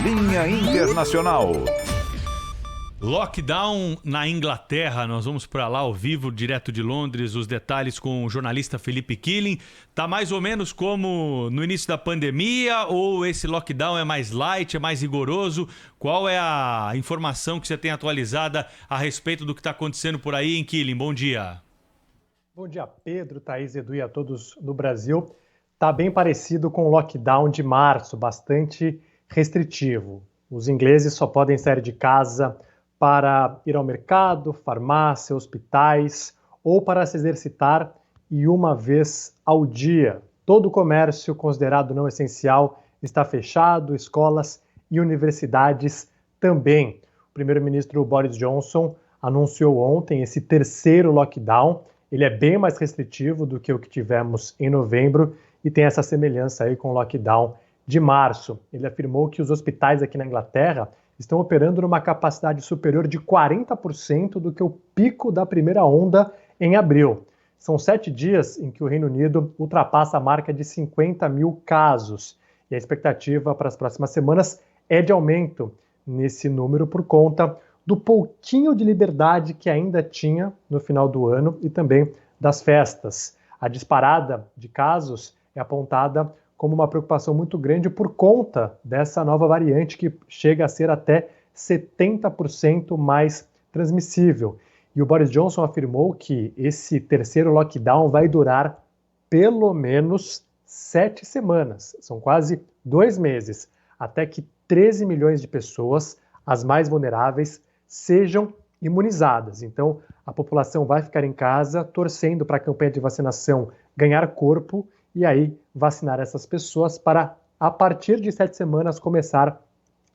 Linha Internacional. Lockdown na Inglaterra, nós vamos para lá ao vivo, direto de Londres, os detalhes com o jornalista Felipe Killing. Tá mais ou menos como no início da pandemia ou esse lockdown é mais light, é mais rigoroso? Qual é a informação que você tem atualizada a respeito do que está acontecendo por aí em Killing? Bom dia. Bom dia, Pedro, Thaís, Edu e a todos no Brasil. Tá bem parecido com o lockdown de março, bastante restritivo. Os ingleses só podem sair de casa para ir ao mercado, farmácia, hospitais ou para se exercitar e uma vez ao dia. Todo o comércio considerado não essencial está fechado, escolas e universidades também. O primeiro-ministro Boris Johnson anunciou ontem esse terceiro lockdown. Ele é bem mais restritivo do que o que tivemos em novembro e tem essa semelhança aí com o lockdown de março. Ele afirmou que os hospitais aqui na Inglaterra estão operando numa capacidade superior de 40% do que o pico da primeira onda em abril. São 7 dias em que o Reino Unido ultrapassa a marca de 50 mil casos. E a expectativa para as próximas semanas é de aumento nesse número por conta do pouquinho de liberdade que ainda tinha no final do ano e também das festas. A disparada de casos é apontada como uma preocupação muito grande por conta dessa nova variante que chega a ser até 70% mais transmissível. E o Boris Johnson afirmou que esse terceiro lockdown vai durar pelo menos 7 semanas. São quase 2 meses, até que 13 milhões de pessoas, as mais vulneráveis, sejam imunizadas. Então, a população vai ficar em casa torcendo para a campanha de vacinação ganhar corpo e aí vacinar essas pessoas para, a partir de 7 semanas, começar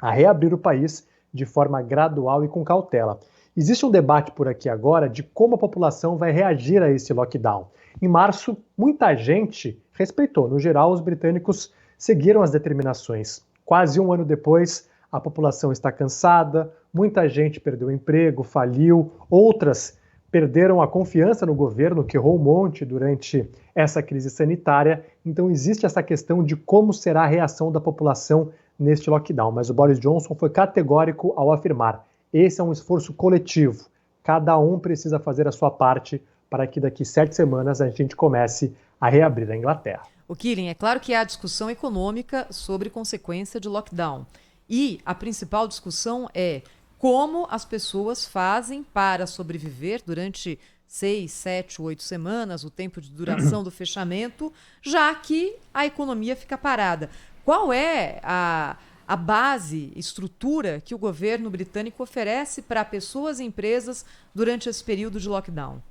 a reabrir o país de forma gradual e com cautela. Existe um debate por aqui agora de como a população vai reagir a esse lockdown. Em março, muita gente respeitou. No geral, os britânicos seguiram as determinações. Quase um ano depois, a população está cansada, muita gente perdeu o emprego, faliu, outras perderam a confiança no governo, que errou um monte durante essa crise sanitária. Então existe essa questão de como será a reação da população neste lockdown. Mas o Boris Johnson foi categórico ao afirmar: esse é um esforço coletivo. Cada um precisa fazer a sua parte para que daqui 7 semanas a gente comece a reabrir a Inglaterra. O Killing, é claro que há discussão econômica sobre consequência de lockdown. E a principal discussão é como as pessoas fazem para sobreviver durante 6, 7, 8 semanas, o tempo de duração do fechamento, já que a economia fica parada. Qual é a base, estrutura que o governo britânico oferece para pessoas e empresas durante esse período de lockdown?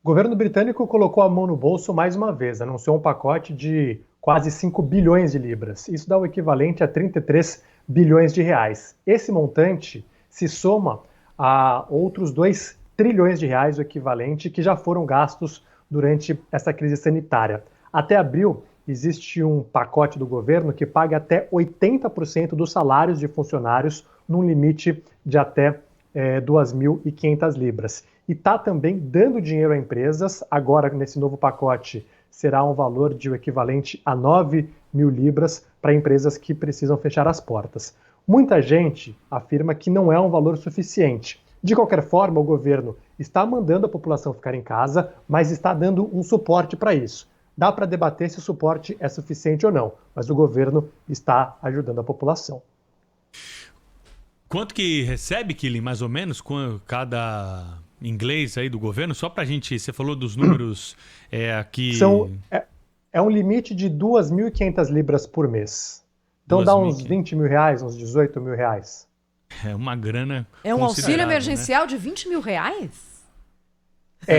O governo britânico colocou a mão no bolso mais uma vez, anunciou um pacote de quase 5 bilhões de libras. Isso dá o equivalente a 33 bilhões de reais. Esse montante se soma a outros 2 trilhões de reais, o equivalente, que já foram gastos durante essa crise sanitária. Até abril, existe um pacote do governo que paga até 80% dos salários de funcionários num limite de até 2.500 libras. E está também dando dinheiro a empresas. Agora, nesse novo pacote, será um valor de o equivalente a 9.000 libras para empresas que precisam fechar as portas. Muita gente afirma que não é um valor suficiente. De qualquer forma, o governo está mandando a população ficar em casa, mas está dando um suporte para isso. Dá para debater se o suporte é suficiente ou não, mas o governo está ajudando a população. Quanto que recebe, Killing, mais ou menos, com cada inglês aí do governo? Só para a gente, você falou dos números aqui... É um limite de 2.500 libras por mês. Então dá uns 20 mil reais, uns 18 mil reais. É uma grana. É um auxílio emergencial, né, de 20 mil reais?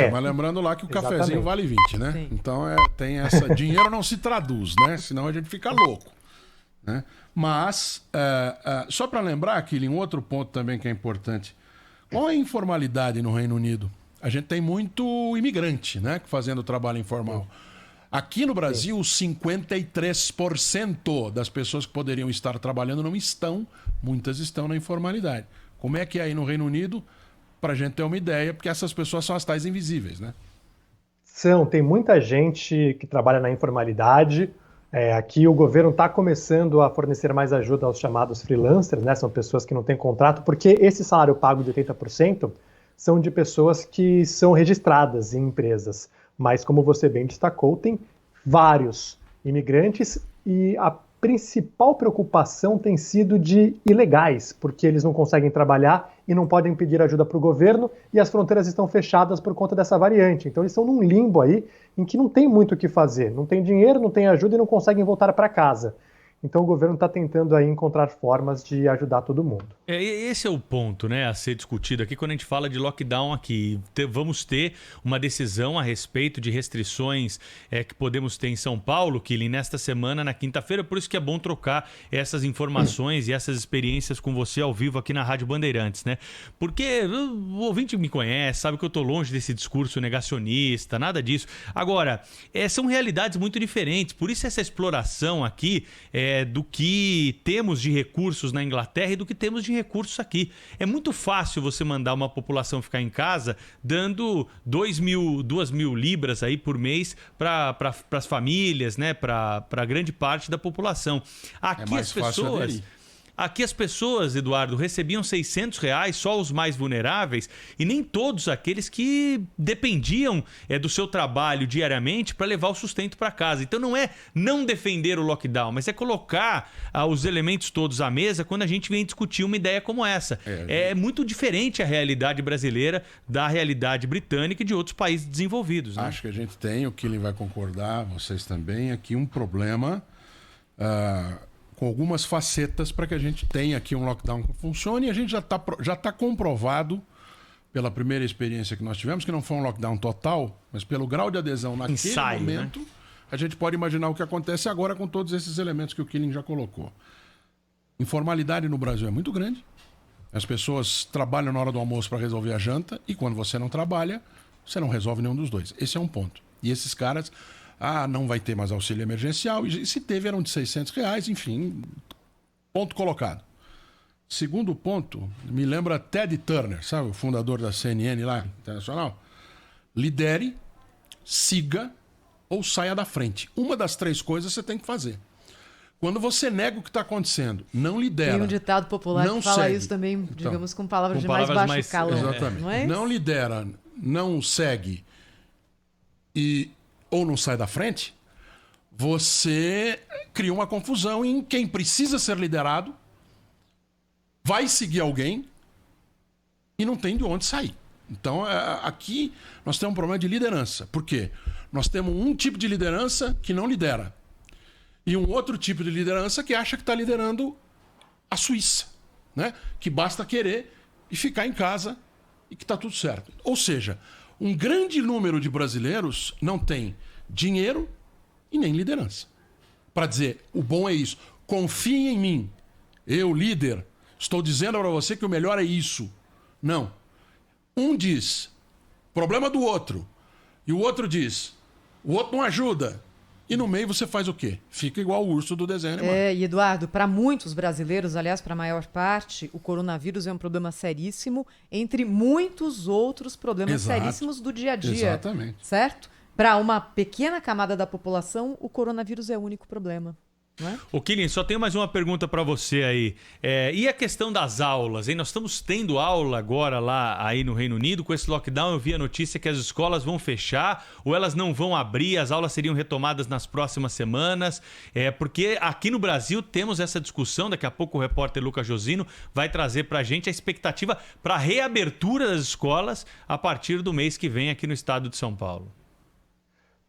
Mas lembrando lá que o cafezinho vale 20, né? Sim. Então tem essa... Dinheiro não se traduz, né? Senão a gente fica louco, né? Mas, só para lembrar, Killing, um outro ponto também que é importante. Qual é a informalidade no Reino Unido? A gente tem muito imigrante, né? Fazendo trabalho informal. Aqui no Brasil, 53% das pessoas que poderiam estar trabalhando não estão, muitas estão na informalidade. Como é que é aí no Reino Unido? Para a gente ter uma ideia, porque essas pessoas são as tais invisíveis, né? Tem muita gente que trabalha na informalidade. Aqui o governo está começando a fornecer mais ajuda aos chamados freelancers, né? São pessoas que não têm contrato, porque esse salário pago de 80% são de pessoas que são registradas em empresas. Mas, como você bem destacou, tem vários imigrantes e a principal preocupação tem sido de ilegais, porque eles não conseguem trabalhar e não podem pedir ajuda para o governo e as fronteiras estão fechadas por conta dessa variante. Então eles estão num limbo aí em que não tem muito o que fazer, não tem dinheiro, não tem ajuda e não conseguem voltar para casa. Então o governo está tentando aí encontrar formas de ajudar todo mundo. Esse é o ponto, né, a ser discutido aqui quando a gente fala de lockdown aqui. Vamos ter uma decisão a respeito de restrições que podemos ter em São Paulo, Killing, nesta semana, na quinta-feira. Por isso que é bom trocar essas informações e essas experiências com você ao vivo aqui na Rádio Bandeirantes, né? Porque o ouvinte me conhece, sabe que eu tô longe desse discurso negacionista, nada disso. Agora, são realidades muito diferentes. Por isso essa exploração aqui do que temos de recursos na Inglaterra e do que temos de recursos aqui. É muito fácil você mandar uma população ficar em casa dando 2 mil libras aí por mês para as famílias, né? Para grande parte da população. Aqui as pessoas, Eduardo, recebiam R$600, só os mais vulneráveis, e nem todos aqueles que dependiam do seu trabalho diariamente para levar o sustento para casa. Então não é não defender o lockdown, mas é colocar os elementos todos à mesa quando a gente vem discutir uma ideia como essa. É muito diferente a realidade brasileira da realidade britânica e de outros países desenvolvidos, né? Acho que a gente tem, o Killing vai concordar, vocês também, aqui um problema... com algumas facetas para que a gente tenha aqui um lockdown que funcione, e a gente já tá comprovado pela primeira experiência que nós tivemos, que não foi um lockdown total, mas pelo grau de adesão naquele momento, né? A gente pode imaginar o que acontece agora com todos esses elementos que o Killing já colocou. Informalidade no Brasil é muito grande. As pessoas trabalham na hora do almoço para resolver a janta, e quando você não trabalha, você não resolve nenhum dos dois. Esse é um ponto. E esses caras... não vai ter mais auxílio emergencial. E se teve, eram de R$600, enfim, ponto colocado. Segundo ponto, me lembra Ted Turner, sabe? O fundador da CNN lá, internacional. Lidere, siga ou saia da frente. Uma das 3 coisas você tem que fazer. Quando você nega o que está acontecendo, não lidera. Tem um ditado popular que fala isso também, digamos, com palavras de mais baixo calão. Exatamente. Não lidera, não segue ou não sai da frente, você cria uma confusão em quem precisa ser liderado, vai seguir alguém e não tem de onde sair. Então, aqui nós temos um problema de liderança. Por quê? Nós temos um tipo de liderança que não lidera e um outro tipo de liderança que acha que está liderando a Suíça, né? Que basta querer e ficar em casa e que está tudo certo. Ou seja, um grande número de brasileiros não tem dinheiro e nem liderança. Para dizer, o bom é isso. Confie em mim. Eu, líder, estou dizendo para você que o melhor é isso. Não. Um diz, problema do outro. E o outro diz, o outro não ajuda. E no meio você faz o quê? Fica igual o urso do desenho animado. E Eduardo, para muitos brasileiros, aliás, para a maior parte, o coronavírus é um problema seríssimo, entre muitos outros problemas seríssimos do dia a dia. Exatamente. Certo? Para uma pequena camada da população, o coronavírus é o único problema. Ô, Killing, só tenho mais uma pergunta para você aí. E a questão das aulas, hein? Nós estamos tendo aula agora lá aí no Reino Unido. Com esse lockdown, eu vi a notícia que as escolas vão fechar ou elas não vão abrir, as aulas seriam retomadas nas próximas semanas. Porque aqui no Brasil temos essa discussão, daqui a pouco o repórter Lucas Josino vai trazer para a gente a expectativa para a reabertura das escolas a partir do mês que vem aqui no estado de São Paulo.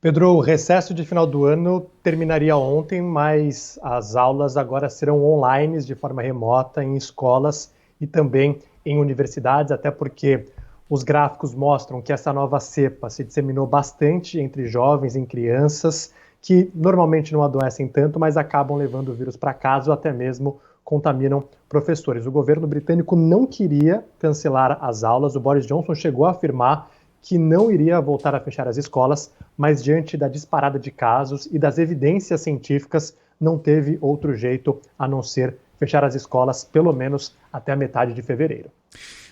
Pedro, o recesso de final do ano terminaria ontem, mas as aulas agora serão online, de forma remota, em escolas e também em universidades, até porque os gráficos mostram que essa nova cepa se disseminou bastante entre jovens e crianças, que normalmente não adoecem tanto, mas acabam levando o vírus para casa ou até mesmo contaminam professores. O governo britânico não queria cancelar as aulas, o Boris Johnson chegou a afirmar que não iria voltar a fechar as escolas, mas diante da disparada de casos e das evidências científicas, não teve outro jeito a não ser fechar as escolas, pelo menos até a metade de fevereiro.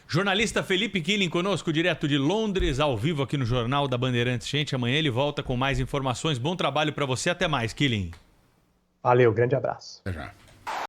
Jornalista Felipe Killing conosco, direto de Londres, ao vivo aqui no Jornal da Bandeirantes. Gente, amanhã ele volta com mais informações. Bom trabalho para você, até mais, Killing. Valeu, grande abraço. Até já.